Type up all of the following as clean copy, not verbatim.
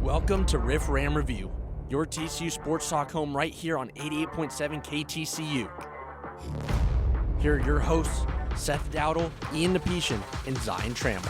Welcome to Riff Ram Review, your TCU sports talk home right here on 88.7 KTCU. Here are your hosts, Seth Dowdle, Ian Nepetian, and Zion Trammell.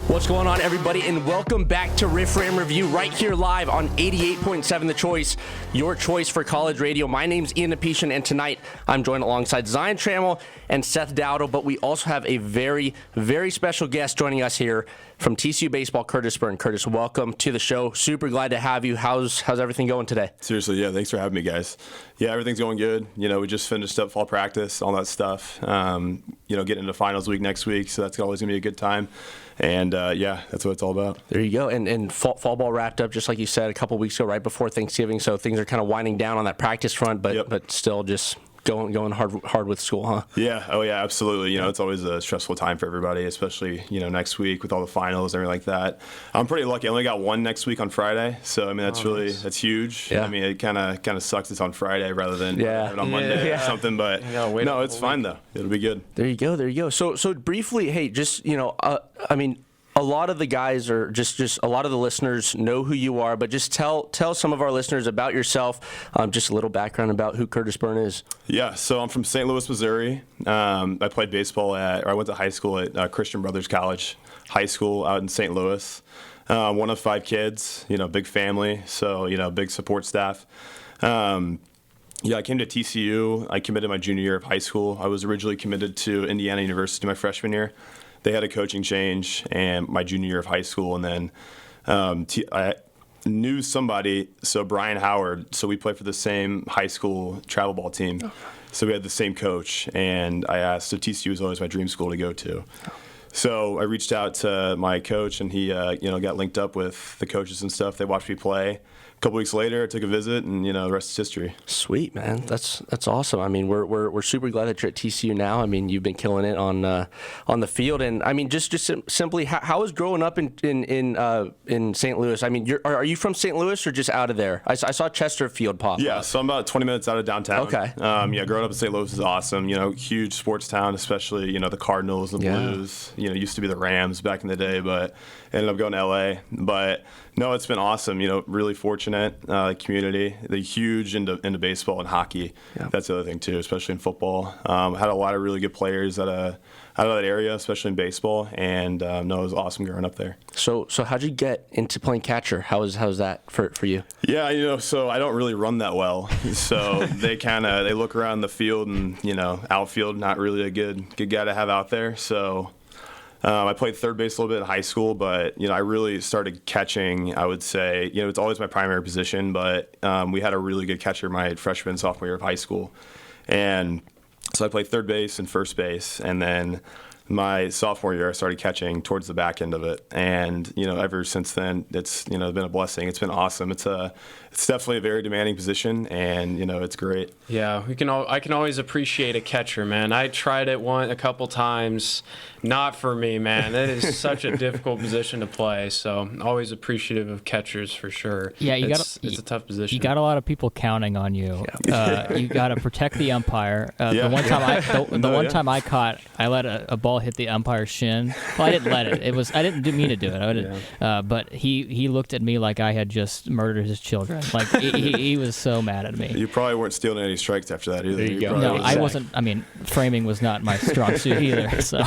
What's going on, everybody, and welcome back to Riff Ram Review right here live on 88.7 The Choice, your choice for college radio. My name's Ian Nepetian, and tonight I'm joined alongside Zion Trammell and Seth Dowdle, but we also have a very, very special guest joining us here from TCU Baseball, Kurtis Byrne. Kurtis, welcome to the show. Super glad to have you. How's everything going today? Seriously, yeah, thanks for having me, guys. Yeah, everything's going good. You know, we just finished up fall practice, all that stuff. Getting into finals week next week, so that's always going to be a good time. And, that's what it's all about. There you go. And fall ball wrapped up, just like you said, a couple weeks ago, right before Thanksgiving. So things are kind of winding down on that practice front, but still just going hard with school, huh? Yeah. Oh, yeah, absolutely. You know, it's always a stressful time for everybody, especially, next week with all the finals and everything like that. I'm pretty lucky. I only got one next week on Friday. So, I mean, that's huge. Yeah. I mean, it kind of sucks it's on Friday rather than on Monday or something. But, no, it's fine, though. It'll be good. There you go. So briefly, hey, just, a lot of the guys are just a lot of the listeners know who you are, but just tell some of our listeners about yourself, just a little background about who Kurtis Byrne is. Yeah, so I'm from St. Louis, Missouri. I played baseball I went to high school at Christian Brothers College High School out in St. Louis. One of 5 kids, big family, so, big support staff. I came to TCU. I committed my junior year of high school. I was originally committed to Indiana University my freshman year. They had a coaching change and my junior year of high school, and then I knew somebody, so Brian Howard, so we played for the same high school travel ball team. Okay. So we had the same coach, and I asked, so TCU was always my dream school to go to. So I reached out to my coach, and he got linked up with the coaches and stuff. They watched me play. A couple weeks later, I took a visit, and the rest is history. Sweet, man. That's awesome. I mean, we're super glad that you're at TCU now. I mean, you've been killing it on the field, and I mean, just simply, how was growing up in St. Louis? I mean, are you from St. Louis or just out of there? I saw Chesterfield pop. Yeah, so I'm about 20 minutes out of downtown. Okay. Growing up in St. Louis is awesome. Huge sports town, especially the Cardinals, the Blues. Used to be the Rams back in the day, but ended up going to LA. But no, it's been awesome. Really fortunate. Community. They're huge into baseball and hockey. Yeah. That's the other thing too, especially in football. Had a lot of really good players out of that area, especially in baseball. And it was awesome growing up there. So how'd you get into playing catcher? How's that for you? Yeah, so I don't really run that well. So they look around the field and outfield, not really a good guy to have out there. So. I played third base a little bit in high school, but, I really started catching, I would say. It's always my primary position, but we had a really good catcher my freshman and sophomore year of high school. And so I played third base and first base, and then my sophomore year I started catching towards the back end of it. And, ever since then, it's, been a blessing. It's been awesome. It's definitely a very demanding position, and, it's great. Yeah, I can always appreciate a catcher, man. I tried it a couple times. Not for me, man. It is such a difficult position to play. So always appreciative of catchers for sure. Yeah, it's a tough position. You got a lot of people counting on you. Yeah. You got to protect the umpire. The one time I caught, I let a ball hit the umpire's shin. Well, I didn't let it. I didn't mean to do it. But he looked at me like I had just murdered his children. Like he was so mad at me. You probably weren't stealing any strikes after that either. There you go. No, I wasn't. I mean, framing was not my strong suit either. So.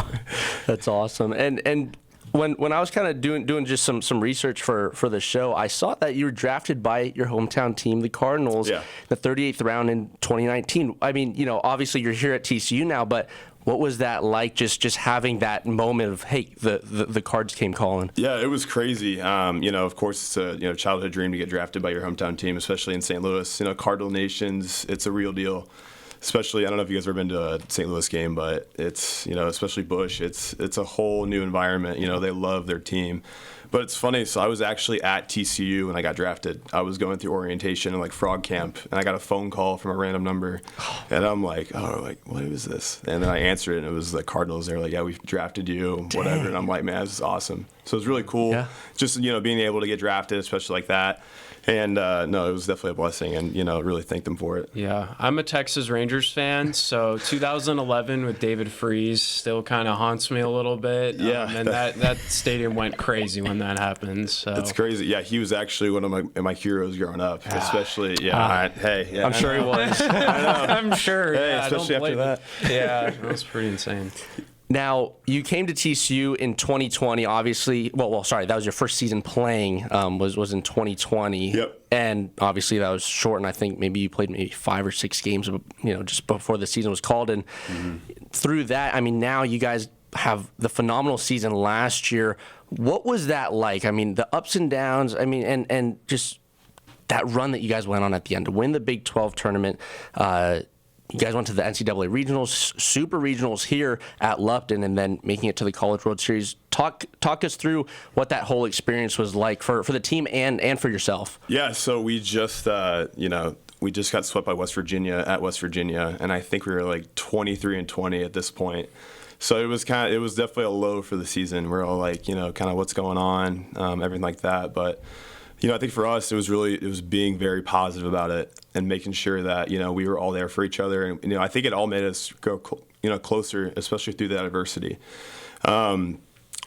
That's awesome. And when I was kind of doing just some research for the show, I saw that you were drafted by your hometown team, the Cardinals, the 38th round in 2019. I mean, obviously you're here at TCU now, but what was that like, just having that moment of, hey, the Cards came calling? Yeah, it was crazy. Of course, it's a childhood dream to get drafted by your hometown team, especially in St. Louis. Cardinal Nations, it's a real deal. Especially, I don't know if you guys have ever been to a St. Louis game, but it's, especially Busch, it's a whole new environment. They love their team. But it's funny, so I was actually at TCU when I got drafted. I was going through orientation and frog camp, and I got a phone call from a random number. And I'm like, what is this? And then I answered it, and it was the Cardinals. They were like, yeah, we've drafted you, whatever. Dang. And I'm like, man, this is awesome. So it was really cool, just, being able to get drafted, especially like that. And, no, it was definitely a blessing, and, really thank them for it. Yeah, I'm a Texas Ranger Rangers fan, so 2011 with David Freese still kind of haunts me a little bit. Yeah. And that stadium went crazy when that happened. So It's crazy. Yeah, he was actually one of my heroes growing up, especially. I'm sure he was. I'm sure. Hey, yeah, especially after that. Yeah, that was pretty insane. Now, you came to TCU in 2020, obviously. Well, sorry, that was your first season playing, was in 2020. Yep. And obviously that was short, and I think maybe you played maybe 5 or 6 games, just before the season was called. And through that, I mean, now you guys have the phenomenal season last year. What was that like? I mean, the ups and downs, I mean, and just that run that you guys went on at the end to win the Big 12 tournament. You guys went to the NCAA regionals, super regionals here at Lupton, and then making it to the College World Series. Talk us through what that whole experience was like for the team and for yourself. Yeah, so we just we just got swept by West Virginia at West Virginia, and I think we were like 23-20 at this point. So it was definitely a low for the season. We're all like, kind of what's going on, everything like that. But I think for us, it was being very positive about it and making sure that, we were all there for each other. And, I think it all made us go, closer, especially through that adversity.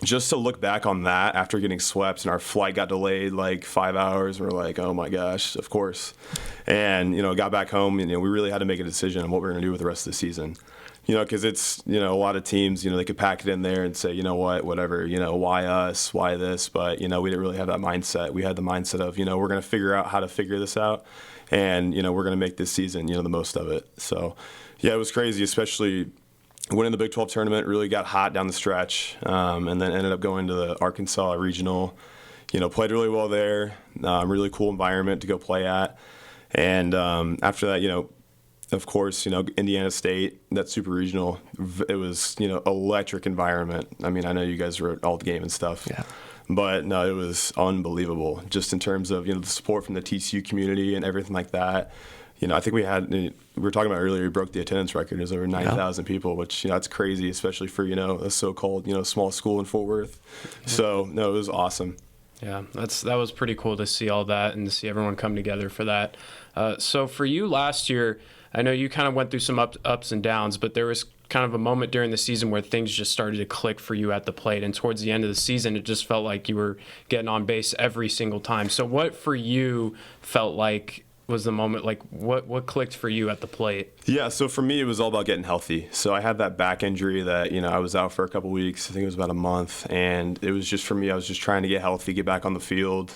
Just to look back on that after getting swept and our flight got delayed like 5 hours, we're like, oh my gosh, of course. And, got back home and, we really had to make a decision on what we were going to do with the rest of the season. Because it's, a lot of teams, they could pack it in there and say, whatever, why us, why this? But, we didn't really have that mindset. We had the mindset of, we're going to figure out how to figure this out. And, we're going to make this season, the most of it. So, yeah, it was crazy, especially winning the Big 12 tournament, really got hot down the stretch. And then ended up going to the Arkansas regional, played really well there. Really cool environment to go play at. And after that, of course, Indiana State, that super regional, it was, electric environment. I mean, I know you guys were at all the game and stuff. Yeah. But no, it was unbelievable just in terms of, the support from the TCU community and everything like that. I think we were talking about earlier, we broke the attendance record. It was over 9,000 people, which, that's crazy, especially for, a so-called, small school in Fort Worth. So, no, it was awesome. Yeah, that was pretty cool to see all that and to see everyone come together for that. So for you last year, I know you kind of went through some ups and downs, but there was kind of a moment during the season where things just started to click for you at the plate. And towards the end of the season, it just felt like you were getting on base every single time. So what for you felt like was the moment, like what clicked for you at the plate? Yeah, so for me, it was all about getting healthy. So I had that back injury that, I was out for a couple weeks. I think it was about a month. And it was just for me, I was just trying to get healthy, get back on the field.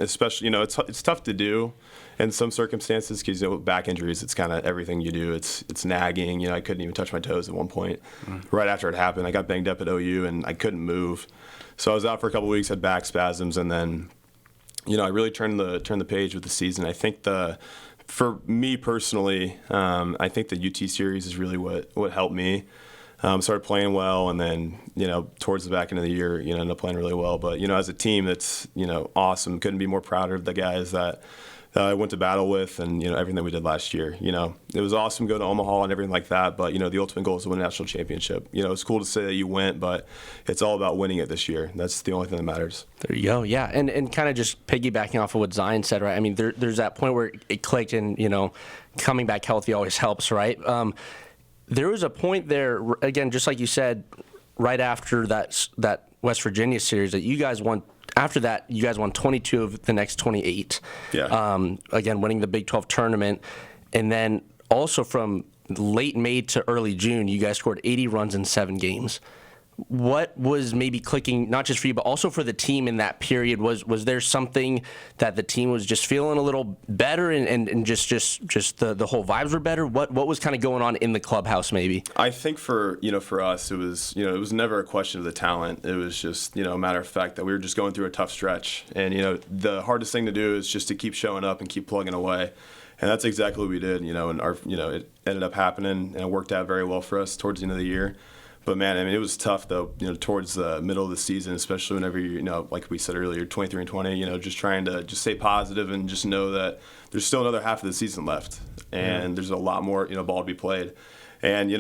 Especially, it's tough to do in some circumstances because, back injuries, it's kind of everything you do. It's nagging. I couldn't even touch my toes at one point. Right after it happened, I got banged up at OU and I couldn't move. So I was out for a couple weeks, had back spasms, and then, I really turned the page with the season. I think for me personally, I think the UT series is really what helped me. Started playing well, and then, towards the back end of the year, ended up playing really well. But, as a team, that's, awesome. Couldn't be more prouder of the guys that I went to battle with and, everything that we did last year. It was awesome to go to Omaha and everything like that. But, the ultimate goal is to win a national championship. It's cool to say that you went, but it's all about winning it this year. That's the only thing that matters. There you go. Yeah. And kind of just piggybacking off of what Zion said, right? I mean, there's that point where it clicked and, coming back healthy always helps, right? There was a point there, again, just like you said, right after that West Virginia series that you guys won. After that, you guys won 22 of the next 28. Yeah. Again, winning the Big 12 tournament. And then also from late May to early June, you guys scored 80 runs in 7 games. What was maybe clicking, not just for you, but also for the team in that period? Was there something that the team was just feeling a little better and just the whole vibes were better? What was kind of going on in the clubhouse maybe? I think for us, it was, it was never a question of the talent. It was just, a matter of fact that we were just going through a tough stretch. And, the hardest thing to do is just to keep showing up and keep plugging away. And that's exactly what we did, and it ended up happening and it worked out very well for us towards the end of the year. But, man, I mean, it was tough, though, towards the middle of the season, especially whenever like we said earlier, 23-20, just trying to just stay positive and just know that there's still another half of the season left. And there's a lot more, ball to be played. And,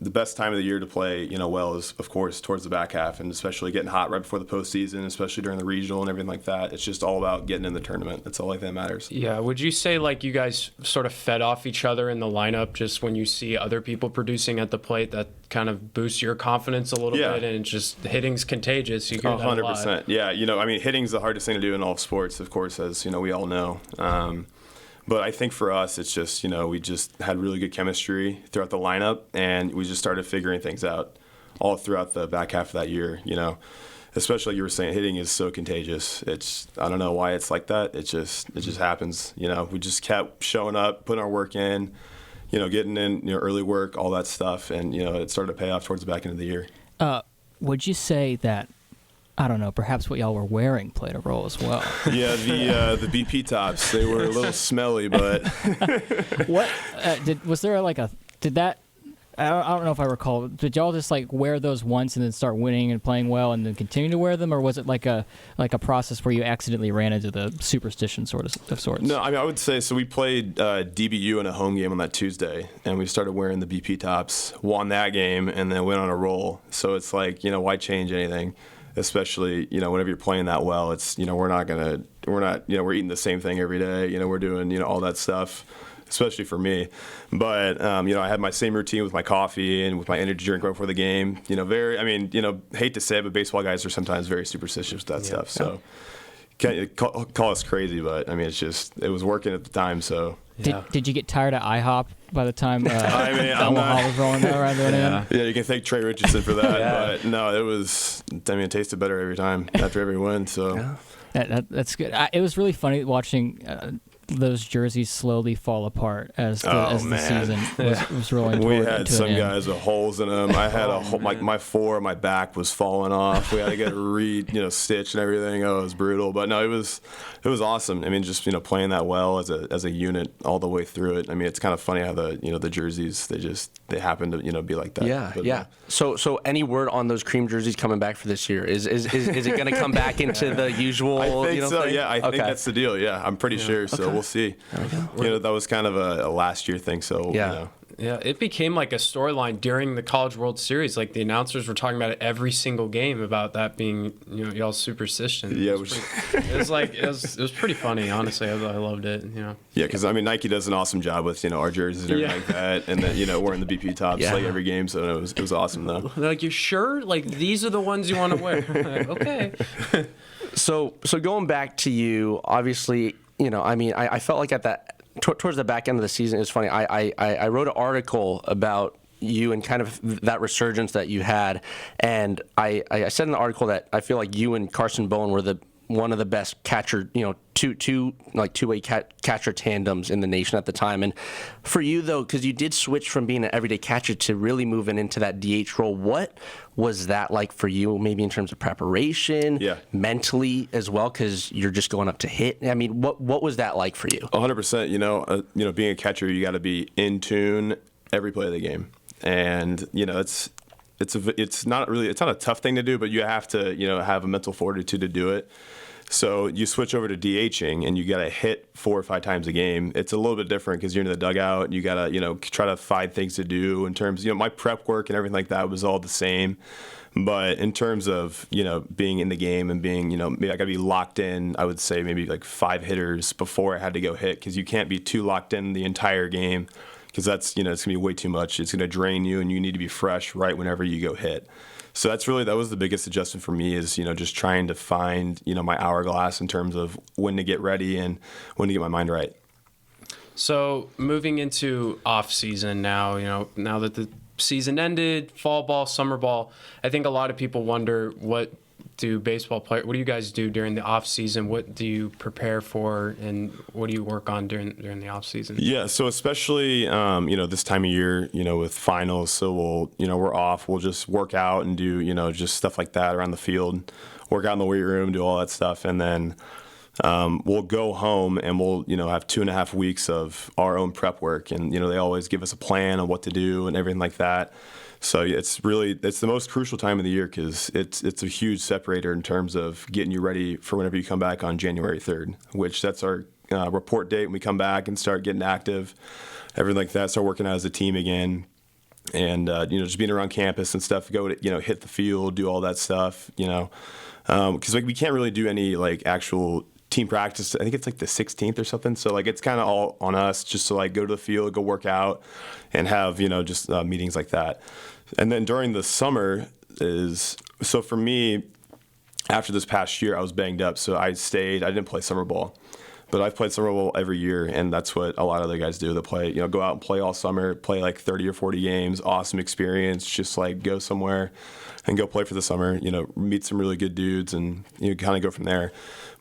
the best time of the year to play, well is, of course, towards the back half, and especially getting hot right before the postseason, especially during the regional and everything like that. It's just all about getting in the tournament. That's all that matters. Yeah. Would you say like you guys sort of fed off each other in the lineup just when you see other people producing at the plate, that kind of boosts your confidence a little bit, and just hitting's contagious? You hear that 100%. Yeah. Hitting's the hardest thing to do in all sports, of course, as we all know. But I think for us, it's just, we just had really good chemistry throughout the lineup, and we just started figuring things out all throughout the back half of that year, Especially like you were saying, hitting is so contagious. I don't know why it's like that. It just happens. We just kept showing up, putting our work in, getting in, early work, all that stuff, and, it started to pay off towards the back end of the year. Would you say that, I don't know, perhaps what y'all were wearing played a role as well? Yeah, the BP tops, they were a little smelly, but what was there did that? I don't know if I recall. Did y'all just wear those once and then start winning and playing well and then continue to wear them, or was it like a process where you accidentally ran into the superstition of sorts? No, I would say so. We played DBU in a home game on that Tuesday, and we started wearing the BP tops, won that game, and then went on a roll. So it's why change anything? Especially, whenever you're playing that well, it's, we're eating the same thing every day. We're doing, all that stuff, especially for me. But, I had my same routine with my coffee and with my energy drink right before the game. Hate to say it, but baseball guys are sometimes very superstitious with that stuff. So call us crazy, but, it was working at the time, so. Did you get tired of IHOP by the time Omaha was rolling around there? Yeah, you can thank Trey Richardson for that. But no, it tasted better every time after every win. So that's good. It was really funny watching those jerseys slowly fall apart as the season was rolling. We had some guys with holes in them. I had my back was falling off. We had to get stitched and everything. Oh, it was brutal. But no, it was awesome. Just playing that well as a unit all the way through it. It's kind of funny how the jerseys they happen to be like that. Yeah, but, yeah. So any word on those cream jerseys coming back for this year? Is it going to come back into the usual? I think so. Thing? Yeah, I think that's the deal. Yeah, I'm pretty sure. So we'll see. That was kind of a last year thing. So Yeah, it became like a storyline during the College World Series. Like the announcers were talking about it every single game about that being, y'all's superstition. Yeah, it was pretty funny. Honestly, I loved it. Yeah, because Nike does an awesome job with our jerseys and everything like that, and then wearing the BP tops every game. So it was awesome though. They're like, you sure? Like these are the ones you want to wear? Like, okay. So going back to you, obviously, I felt like at that. Towards the back end of the season, it was funny. I wrote an article about you and kind of that resurgence that you had, and I said in the article that I feel like you and Carson Bowen were one of the best catcher, two-way catcher tandems in the nation at the time. And for you though, because you did switch from being an everyday catcher to really moving into that DH role, what was that like for you? Maybe in terms of preparation, mentally as well, because you're just going up to hit. What was that like for you? 100%. Being a catcher, you got to be in tune every play of the game, and it's not a tough thing to do, but you have to have a mental fortitude to do it. So you switch over to DHing and you got to hit 4 or 5 times a game. It's a little bit different because you're in the dugout and you got to try to find things to do in terms my prep work and everything like that was all the same. But in terms of being in the game and being maybe I got to be locked in, I would say maybe like 5 hitters before I had to go hit, because you can't be too locked in the entire game, because that's it's gonna be way too much. It's gonna drain you, and you need to be fresh right whenever you go hit. So that was the biggest adjustment for me, is just trying to find my hourglass in terms of when to get ready and when to get my mind right. So moving into off season now, now that the season ended, fall ball, summer ball, I think a lot of people wonder, what do you guys do during the off season? What do you prepare for, and what do you work on during the off season? Yeah, so especially this time of year, with finals, so we're off. We'll just work out and do just stuff like that around the field, work out in the weight room, do all that stuff, and then we'll go home and we'll have 2.5 weeks of our own prep work, and they always give us a plan on what to do and everything like that. So it's the most crucial time of the year, because it's a huge separator in terms of getting you ready for whenever you come back on January 3rd, which that's our report date when we come back and start getting active, everything like that, start working out as a team again. and just being around campus and stuff, go to, hit the field, do all that stuff, because we can't really do any like actual team practice. I think it's like the 16th or something. So like it's kind of all on us just to like go to the field, go work out, and have just meetings like that. And then during the summer so for me, after this past year, I was banged up, so I stayed. I didn't play summer ball. But I've played summer ball every year, and that's what a lot of other guys do. They play, go out and play all summer, play like 30 or 40 games, awesome experience, just like go somewhere and go play for the summer, meet some really good dudes and kind of go from there.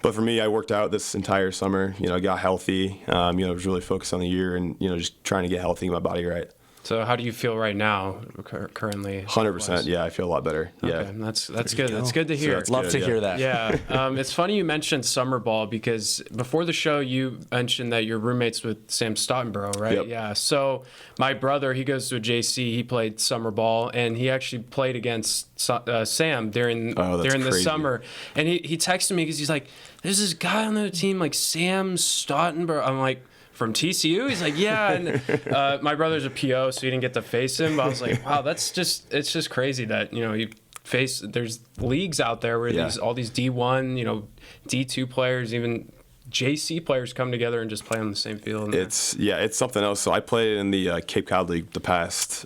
But for me, I worked out this entire summer, got healthy, was really focused on the year and, just trying to get healthy, my body right. So how do you feel right now, currently? 100%. Yeah, I feel a lot better. Okay, Yeah, that's good. That's good to hear. Love to hear that. Yeah, it's funny you mentioned summer ball because before the show you mentioned that you're roommates with Sam Stottenborough, right? Yep. Yeah. So my brother, he goes to a JC. He played summer ball, and he actually played against Sam during the summer. And he texted me because he's like, "There's this guy on the team like Sam Stottenborough." I'm like, "From TCU?" He's like, "Yeah." And my brother's a PO, so he didn't get to face him. But I was like, wow, it's just crazy that, there's leagues out there where all these D1, D2 players, even JC players come together and just play on the same field. It's something else. So I played in the Cape Cod League the past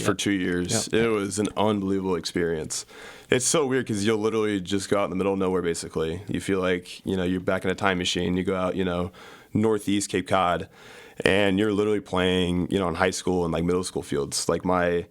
for 2 years. Yep. It was an unbelievable experience. It's so weird because you'll literally just go out in the middle of nowhere, basically. You feel like, you're back in a time machine. You go out, northeast Cape Cod, and you're literally playing, in high school and like middle school fields. Like my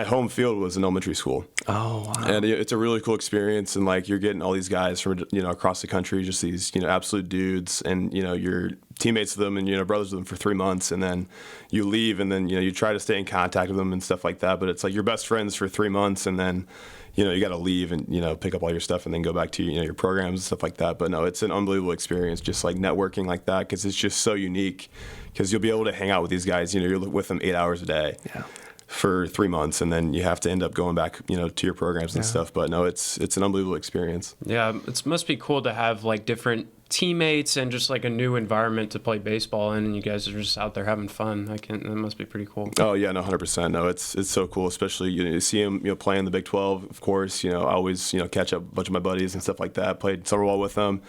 home field was an elementary school. Oh, wow. And it's a really cool experience, and like you're getting all these guys from across the country, just these absolute dudes, and you're teammates with them and brothers with them for 3 months, and then you leave, and then you try to stay in contact with them and stuff like that. But it's like you're best friends for 3 months, and then you got to leave and pick up all your stuff and then go back to your programs and stuff like that. But no, it's an unbelievable experience, just like networking like that, because it's just so unique. Because you'll be able to hang out with these guys. You're with them 8 hours a day. Yeah. For 3 months, and then you have to end up going back, to your programs and stuff. But no, it's an unbelievable experience. Yeah, it must be cool to have like different teammates and just like a new environment to play baseball in, and you guys are just out there having fun. That must be pretty cool. Oh yeah, no, 100%. No, it's so cool, especially you see him play in the Big 12. Of course, I always catch up a bunch of my buddies and stuff like that. Played summer ball with them,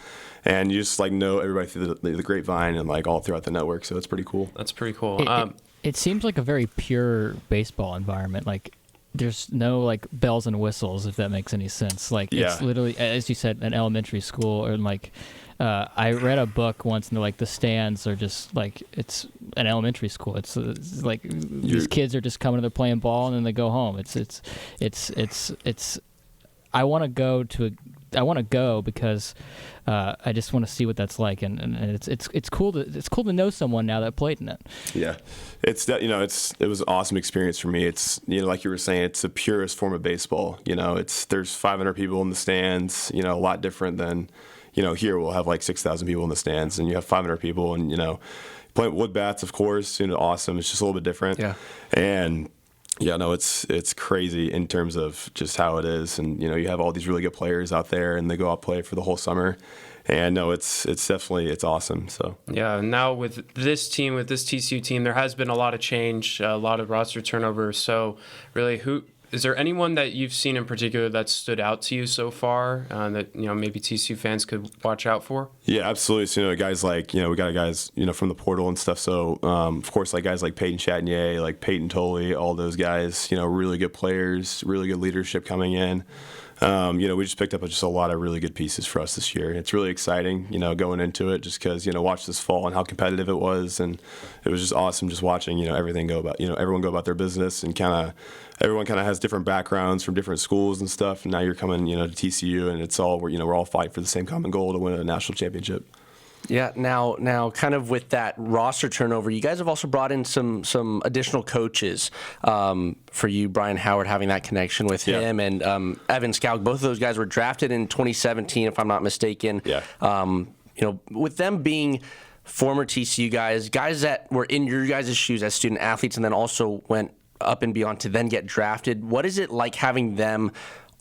and you just like know everybody through the grapevine and like all throughout the network. So it's pretty cool. That's pretty cool. It seems like a very pure baseball environment. Like, there's no like bells and whistles, if that makes any sense. Like, it's literally, as you said, an elementary school, or like, I read a book once, and the stands are just like, it's an elementary school. It's like these kids are just coming, they're playing ball, and then they go home. I want to go because I just want to see what that's like, and it's cool to know someone now that played in it. Yeah, it was an awesome experience for me. It's like you were saying, it's the purest form of baseball. There's 500 people in the stands. A lot different than here we'll have like 6,000 people in the stands, and you have 500 people, and playing wood bats, of course. Awesome. It's just a little bit different. Yeah, and. Yeah, no, it's crazy in terms of just how it is, and you have all these really good players out there, and they go out play for the whole summer, and no, it's definitely awesome. So yeah, now with this team, with this TCU team, there has been a lot of change, a lot of roster turnover. So really, is there anyone that you've seen in particular that stood out to you so far that maybe TCU fans could watch out for? Yeah, absolutely. So guys like we got guys from the portal and stuff. So of course, like guys like Peyton Chatagnier, like Peyton Tolley, all those guys. Really good players, really good leadership coming in. We just picked up just a lot of really good pieces for us this year. It's really exciting, going into it, just because watch this fall and how competitive it was, and it was just awesome just watching everything go about everyone go about their business, and everyone has different backgrounds from different schools and stuff. And now you're coming to TCU, and it's all we're all fighting for the same common goal to win a national championship. Yeah, now kind of with that roster turnover, you guys have also brought in some additional coaches for you, Brian Howard, having that connection with him, and Evan Scout. Both of those guys were drafted in 2017, if I'm not mistaken. Yeah. With them being former TCU guys that were in your guys' shoes as student athletes, and then also went up and beyond to then get drafted, what is it like having them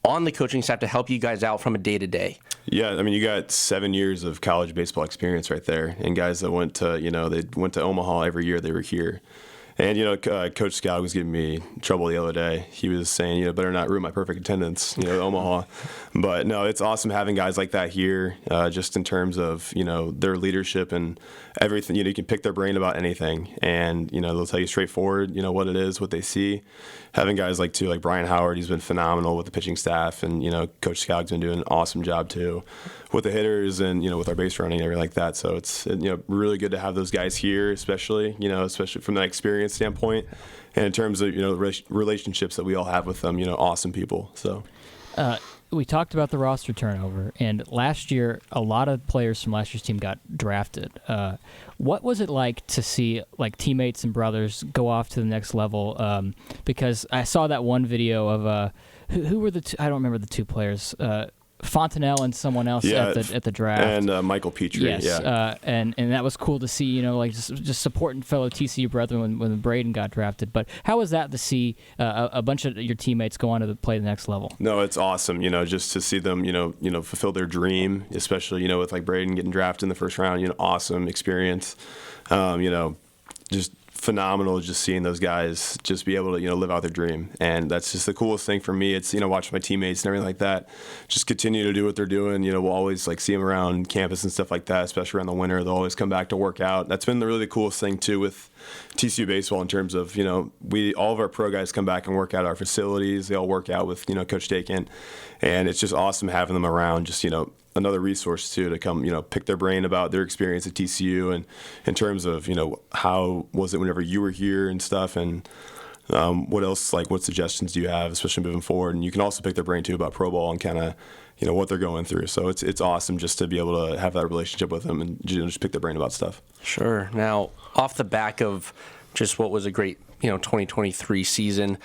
on the coaching staff to help you guys out from a day-to-day? Yeah, I mean, you got 7 years of college baseball experience right there, and guys that went to, they went to Omaha every year they were here. And, Coach Scout was giving me trouble the other day. He was saying, better not ruin my perfect attendance, at Omaha. But, no, it's awesome having guys like that here, just in terms of, their leadership and everything. You can pick their brain about anything. And, they'll tell you straightforward, what it is, what they see. Having guys like Brian Howard, he's been phenomenal with the pitching staff. And, Coach Scout's been doing an awesome job, too, with the hitters and, with our base running and everything like that. So it's, really good to have those guys here, especially from that experience standpoint, and in terms of relationships that we all have with them, awesome people. So we talked about the roster turnover, and last year a lot of players from last year's team got drafted. What was it like to see teammates and brothers go off to the next level? Because I saw that one video of who were the two, I don't remember the two players. Fontenelle and someone else at the draft, and Michael Petrie. Yes, and that was cool to see. Just supporting fellow TCU brethren when Braden got drafted. But how was that to see a bunch of your teammates go on to play the next level? No, it's awesome. Just to see them, fulfill their dream, especially with Braden getting drafted in the first round. Awesome experience. Just phenomenal just seeing those guys just be able to live out their dream, and that's just the coolest thing for me. It's watching my teammates and everything like that just continue to do what they're doing. We'll always see them around campus and stuff like that, especially around the winter. They'll always come back to work out. That's been the really coolest thing too with TCU baseball in terms of all of our pro guys come back and work out at our facilities. They all work out with Coach Dakin, and it's just awesome having them around. Just another resource too to come pick their brain about their experience at TCU and in terms of how was it whenever you were here and stuff, and what else what suggestions do you have, especially moving forward. And you can also pick their brain too about pro ball and kind of what they're going through. So it's awesome just to be able to have that relationship with them and just pick their brain about stuff. Sure. Now, off the back of just what was a great 2023 season,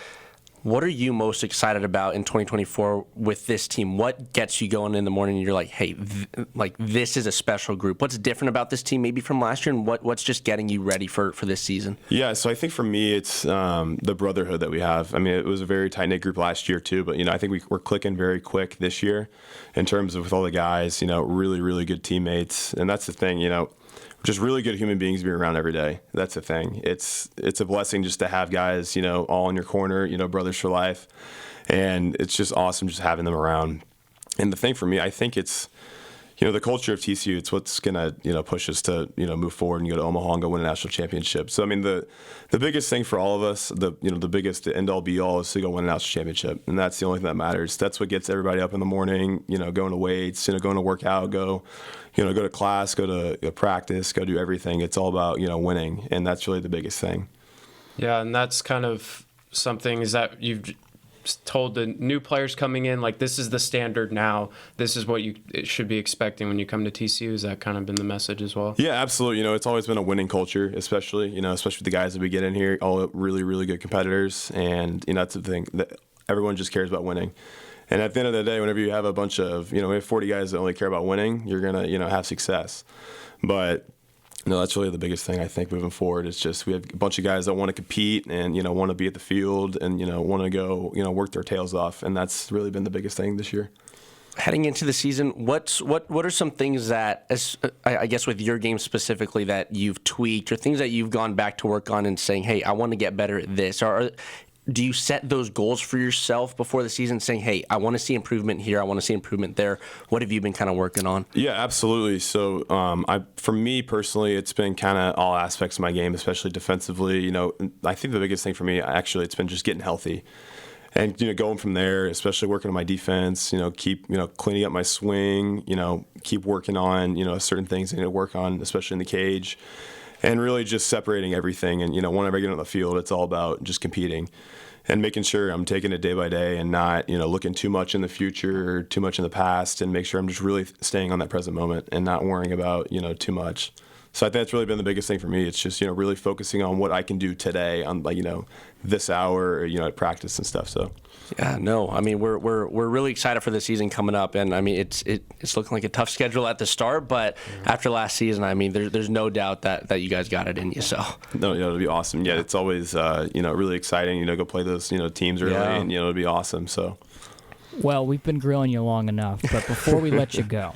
what are you most excited about in 2024 with this team? What gets you going in the morning and you're like, hey, this is a special group? What's different about this team maybe from last year, and what's just getting you ready for this season? Yeah, so I think for me it's the brotherhood that we have. I mean, it was a very tight-knit group last year too, but I think we're clicking very quick this year in terms of with all the guys, really, really good teammates. And that's the thing, just really good human beings being around every day. That's the thing. It's a blessing just to have guys, all in your corner, brothers for life. And it's just awesome just having them around. And the thing for me, I think it's, the culture of TCU, it's what's going to, push us to, move forward and go to Omaha and go win a national championship. So, I mean, the biggest thing for all of us, the biggest end-all be-all is to go win a national championship. And that's the only thing that matters. That's what gets everybody up in the morning, going to weights, going to work out, go to class, go to practice, go do everything. It's all about, winning. And that's really the biggest thing. Yeah, and that's kind of something is that you've told the new players coming in, this is the standard now. This is what you should be expecting when you come to TCU. Has that kind of been the message as well? Yeah, absolutely. It's always been a winning culture, especially with the guys that we get in here, all really, really good competitors. And, that's the thing, that everyone just cares about winning. And at the end of the day, whenever you have a bunch of, we have 40 guys that only care about winning, you're going to, have success. But no, that's really the biggest thing I think moving forward. It's just we have a bunch of guys that want to compete and want to be at the field and want to go work their tails off, and that's really been the biggest thing this year. Heading into the season, what are some things that, I guess with your game specifically, that you've tweaked or things that you've gone back to work on and saying, hey, I want to get better at this? Or do you set those goals for yourself before the season saying, hey, I want to see improvement here, I want to see improvement there? What have you been kind of working on? Yeah, absolutely. So for me personally, it's been kind of all aspects of my game, especially defensively. I think the biggest thing for me, actually, it's been just getting healthy. And, going from there, especially working on my defense, keep, cleaning up my swing, keep working on, certain things I need to work on, especially in the cage. And really just separating everything. And, whenever I get on the field, it's all about just competing and making sure I'm taking it day by day and not, looking too much in the future or too much in the past, and make sure I'm just really staying on that present moment and not worrying about, too much. So I think that's really been the biggest thing for me. It's just, really focusing on what I can do today on, this hour, or, at practice and stuff. So. Yeah, no, I mean, we're really excited for the season coming up, and I mean, it's looking like a tough schedule at the start, but after last season, I mean, there's no doubt that you guys got it in you. So no, it'll be awesome. Yeah, it's always really exciting. Go play those teams early, and it'll be awesome. So. Well, we've been grilling you long enough, but before we let you go,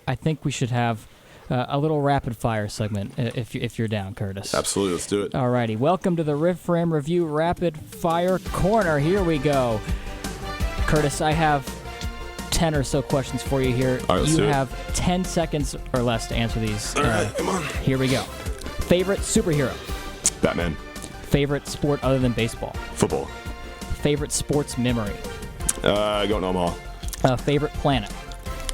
I think we should have a little rapid fire segment if you're down, Kurtis. Absolutely, let's do it. Alrighty, welcome to the Riff Ram Review Rapid Fire Corner. Here we go. Kurtis, I have 10 or so questions for you here. All right, you have 10 seconds or less to answer these. All right, come on. Here we go. Favorite superhero? Batman. Favorite sport other than baseball? Football. Favorite sports memory? Going to Omaha. Favorite planet?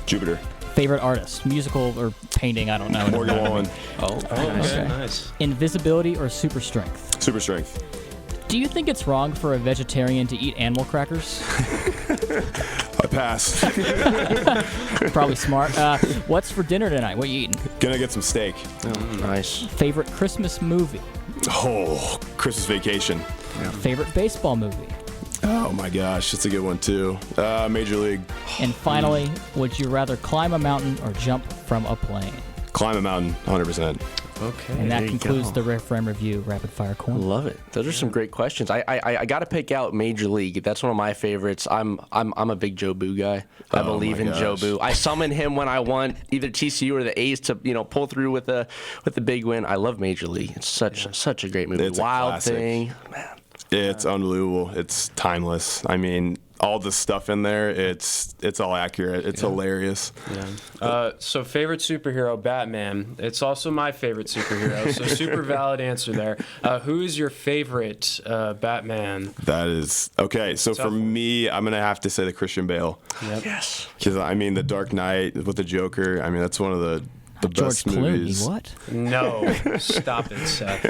Jupiter. Favorite artist? Musical or painting? I don't know. Morgan Wallen. Okay, nice. Invisibility or super strength? Super strength. Do you think it's wrong for a vegetarian to eat animal crackers? I pass. Probably smart. What's for dinner tonight? What you eating? Gonna get some steak. Nice. Favorite Christmas movie? Oh, Christmas Vacation. Favorite baseball movie? Oh my gosh, that's a good one too. Major League. And finally, would you rather climb a mountain or jump from a plane? Climb a mountain, 100%. Okay. And that there you concludes go. the Riff Ram Review Rapid Fire Corner. Love it. Those are some great questions. I got to pick out Major League. That's one of my favorites. I'm a big Joe Boo guy. I believe my in Joe gosh. Boo. I summon him when I want either TCU or the A's to pull through with the big win. I love Major League. It's such a great movie. It's a Wild classic. Thing, man. It's unbelievable. It's timeless. I mean, all the stuff in there, it's all accurate. It's hilarious. So favorite superhero, Batman. It's also my favorite superhero. So super valid answer there. Who is your favorite Batman? That is okay. So for one. me, I'm gonna have to say the Christian Bale. Yep. Yes. Because I mean, the Dark Knight with the Joker. I mean, that's one of the George best movies. Clooney, what? No, stop it, Seth.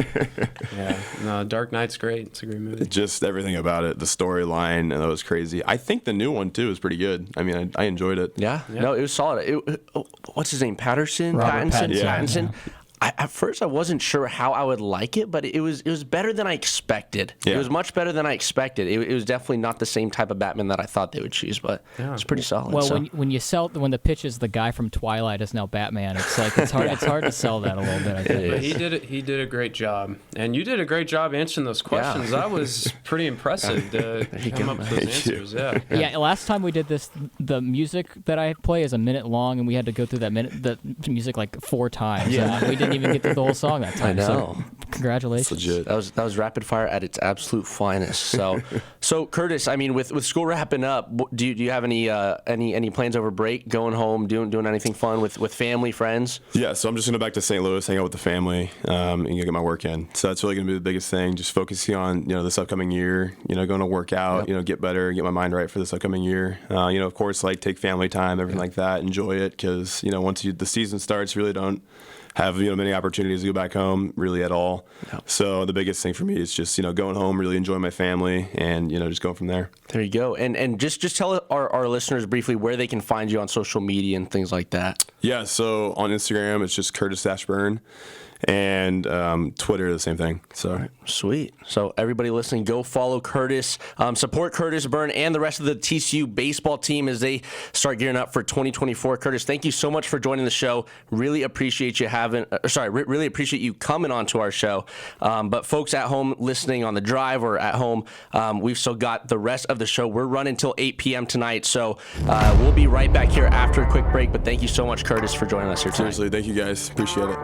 Yeah, no, Dark Knight's great. It's a great movie. Just everything about it, the storyline, and that was crazy. I think the new one too is pretty good. I mean, I enjoyed it. Yeah. No, it was solid. What's his name? Pattinson. Robert Pattinson. Pattinson. Yeah. At first, I wasn't sure how I would like it, but it was better than I expected. Yeah. It was much better than I expected. It was definitely not the same type of Batman that I thought they would choose, but it's pretty solid. Well, so. when the pitch is the guy from Twilight is now Batman, it's like it's hard to sell that a little bit. I think. But he did a great job, and you did a great job answering those questions. That was pretty impressive to come up with those answers. Yeah. Yeah, last time we did this, the music that I play is a minute long, and we had to go through the music like 4 times. Yeah. We didn't even get through the whole song that time. I know. So, congratulations. Legit. That was rapid fire at its absolute finest. So, Kurtis, I mean, with school wrapping up, do you have any plans over break? Going home, doing anything fun with family, friends? Yeah, so I'm just going to go back to St. Louis, hang out with the family, and get my work in. So that's really going to be the biggest thing, just focusing on, this upcoming year, going to work out, get better, get my mind right for this upcoming year. Of course, like take family time, everything like that, enjoy it, because, once the season starts, you really don't have many opportunities to go back home really at all. So the biggest thing for me is just going home, really enjoying my family, and just going from there. There you go. And just tell our listeners briefly where they can find you on social media and things like that. Yeah, so on Instagram it's just Kurtis Byrne, and Twitter the same thing. So Sweet. So everybody listening, go follow Kurtis. Support Kurtis Byrne and the rest of the TCU baseball team as they start gearing up for 2024. Kurtis, thank you so much for joining the show. Really appreciate you really appreciate you coming on to our show. But folks at home listening on the drive or at home, we've still got the rest of the show. We're running till 8 p.m. tonight. So we'll be right back here after a quick break. But thank you so much, Kurtis, for joining us here tonight. seriously, thank you guys. Appreciate it.